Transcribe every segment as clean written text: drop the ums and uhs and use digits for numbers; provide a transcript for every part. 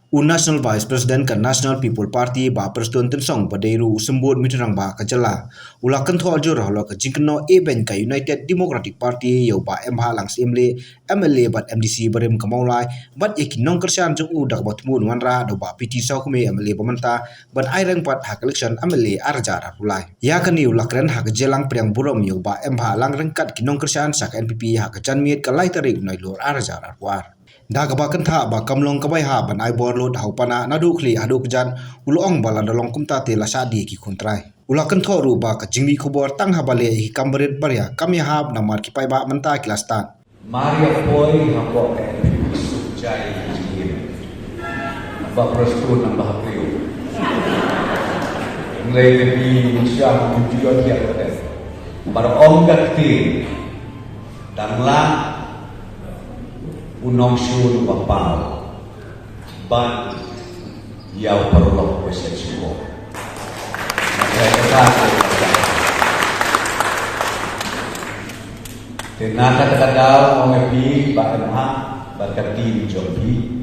National Vice President ke National People Party ba Persatuan Tensong Badairu sembut mitrang ba kajala ula kentho ajur halo ke jingkno ben ka United Democratic Party yo ba MH langs MLA bat MDC barem kamaulai bat yakin nong kersan jung dak bat mun wanra do ba PT saukume MLA pementa bat airang pat hak election MLA arjar hulai ya kan ula kren hak jelang priang burom yo ba MH lang rengkat kinong kersan sak NPP hak janmiet ka lai tarik nai lor arjar war Dah kebakan tak ba kamlong kabai ha ban ai bor lot hau pana nadu kli adu kejan ulong bala dalong kumta te la sadi ki kontrai ula kan thoru ba ka jingmi khobor tang ha bale hi kamberit barya kami hab na mar ki pai ba menta kilastan Maria poi habo ke sujai jingir ba prostu nambah hapriu ngai lebih musyam tujuan dia kata bar om gakti dan la unong syul wapal ban yau perlok wese syuko tenaka takadal mengepi bakemha bakati jobi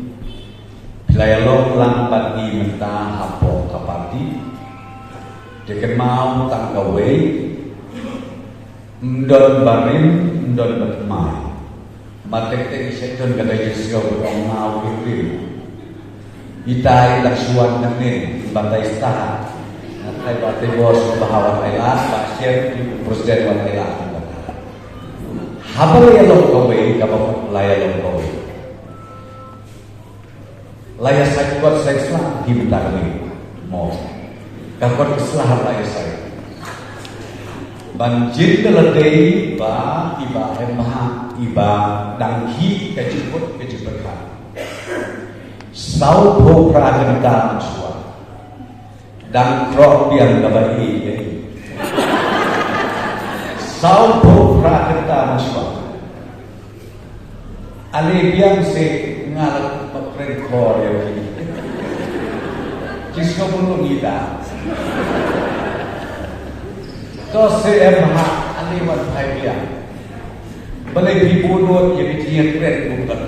pilayalo lang pagi mentah hapo kapati deken mau tanggawe ndon barim ndon batmai Matek sektor kata Yesus orang mau diberi. Itai laksuan nene batai istah. Natai batai bos bahawa Thailand, pasien presiden wan Thailand. Habal ya lo kowe kapal laya lo kowe. Laya saya kuat saya Islam di betani mau. Kapal Islam laya saya. Banjir keledai ba iba emah iba danghi kejiput kejiperkan sau ho pragenta masua dan krok yang gabahi jadi sau ho pragenta masua ale biang se ngal makren kor ya kisko pun ngida to se emah ale wan phai biang balai dibunuh yang dijiat keren bukan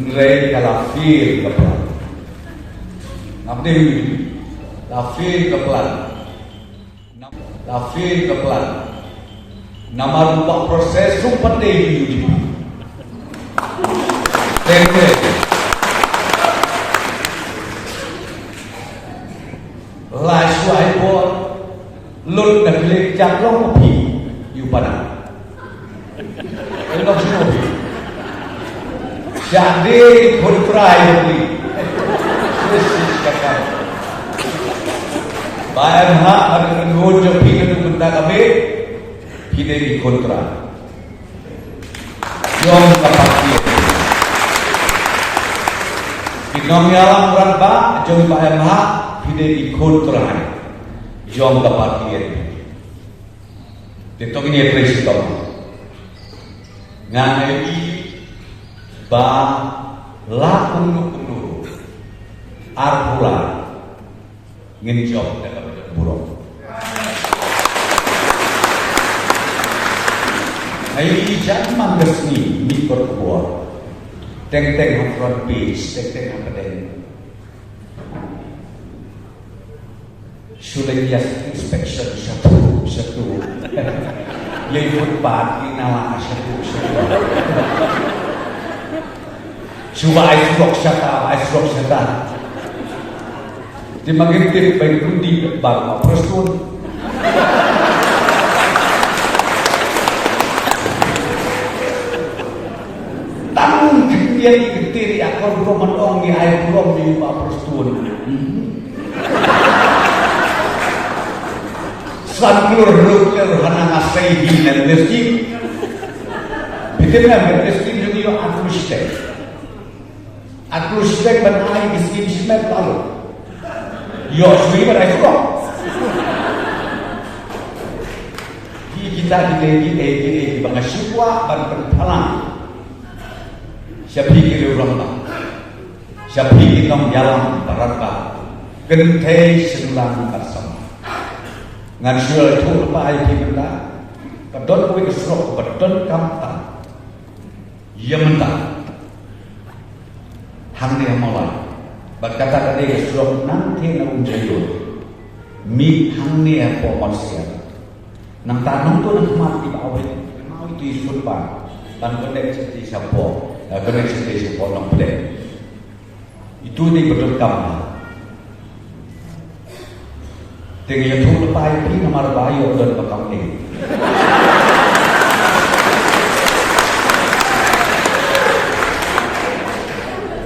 Nrei kalafir kepelan Nabdi lafir kepelan Lafir kepelan Nama rupak proses sumpah di UDP Tempe Lai suai bot Lut dan klik jaklong kopi Yupada Elok sinobi Jadi Putrai ini Bayan hak ada menurut Jopi itu benda kami Kita di kontra Yom kapakir Kinong yalang ranpa Jom bayan hak Kita di kontra Yom kapakir Ditong ini presiden Ngangai ba lakun nukunu arpula nginjok dalam buruk Hai jangan resmi mikor keluar teng-teng front page teng-teng apa sudah inspection satu Lewat pagi nala satu Cuba aisyok syata Di magintip baik rundi Bang Prestun Tanggung kemudian ketiri akal belum menong di air belum di Pak Prestun Sanglur rukir hana ngasai di neskim Bikinnya neskim jadi aku stek benai miskin smet lalu yo sui berai kok kita di bangga sipwa ban perpalang siapa kiri orang tak siapa kiri nong jalan barat ba gentei selang bersama ngan syul tu apa ai kita pedon kuwi kesrok pedon kamta iya mentah hang ni mulai berkata tadi sudah nanti na unjayo mi hang ni apa manusia nang tanong tu nang mati bawe mau itu isut pa dan connect di siapa connect di siapa nang play itu ni betul kam dengan yang tu lepai pi nomor bayo dan bakam ni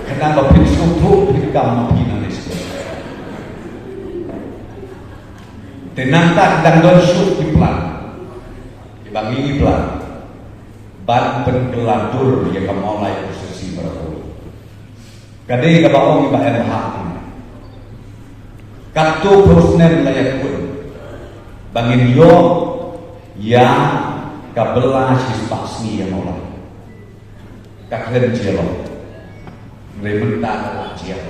kenapa prinsip tu kam pi na ni tenang tak dan don shoot di plan dibangi plan ban penggeladur yang mulai posisi berapa kadai ka baong iba MH kartu prosnen layak pun bangin yo yang kabelah sispasni yang mulai kaklen jelo rementa kelajian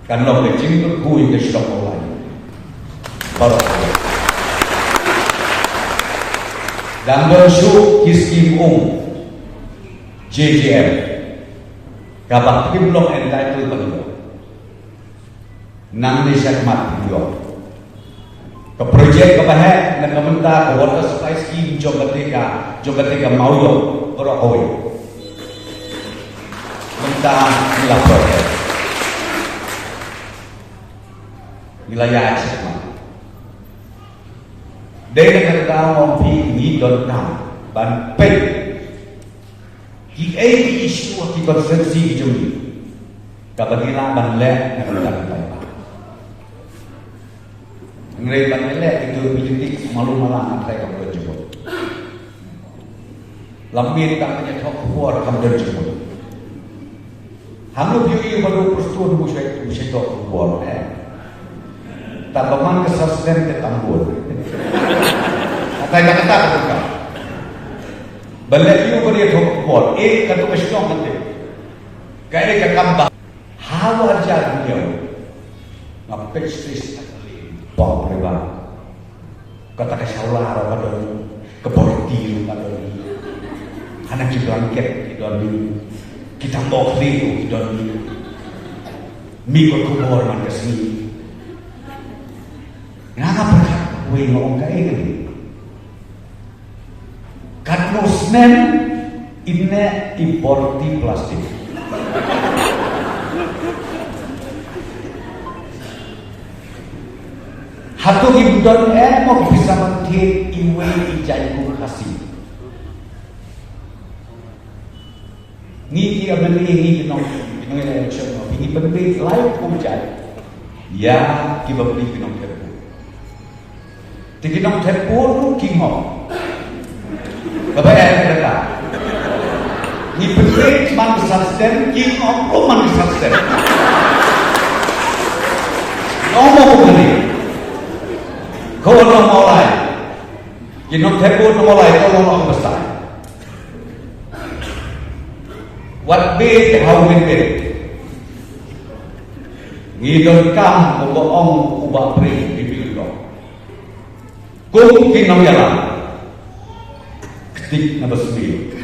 kan lo kecing tu kui ke shop mulai baru dan bersyuk kiskim JJM kabak kim belum entitled bagi nang ni syakmat video ke projek ke bahaya dan kementar ke water supply scheme jom ketika mau yo berokoi mentah nilai projek wilayah syakmat dari negara mampi ni don kam ban pen ki isu ki konsensi ki jumi kabagila ban le negara ngrei ban le itu politik malu malang antara kam jemput lambir tak punya thok kuar kam jemput hamu biu baru perstuan musai thok kuar tabaman kesasden ke tambur kata bukan balik you beri thok kuar kata kesong nanti kaya ka kamba hawa jar dia ngapet stres Pak Pribadi kata kesaulah kadon keborti kadon anak kita angket kita mau keliru kita mikir kubur man kesini ngapa berkat kue ngomong kayak gini kadno snen inne importi plastik hatu himdon mau bisa mengkir iwe ijaiku kasih ni dia beli ni kinong election ini beli live pujai ya kita beli kinong terpu kinong terpu kingo kebayang mereka ni beli man sustain kingo man sustain ngomong beli kau orang mulai, jinok terpur mulai kau orang besar. What big how we big. Ngidon kam boong ubah pri di bilo. Kung kinong yalan, ketik na basmi.